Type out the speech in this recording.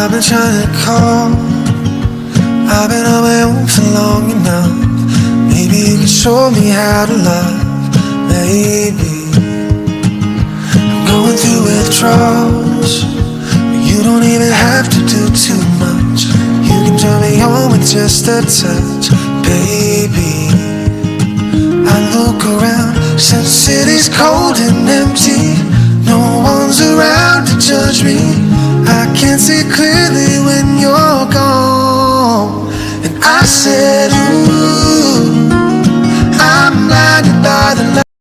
I've been trying to call. I've been on my own for long enough. Maybe you can show me how to love. Maybe I'm going through withdrawals, but you don't even have to do too much. You can turn me on with just a touch, baby. I look around, since the city's cold and empty. No one's around to judge me. I can't see clearly when you're gone. And I said, ooh, I'm blinded by the light.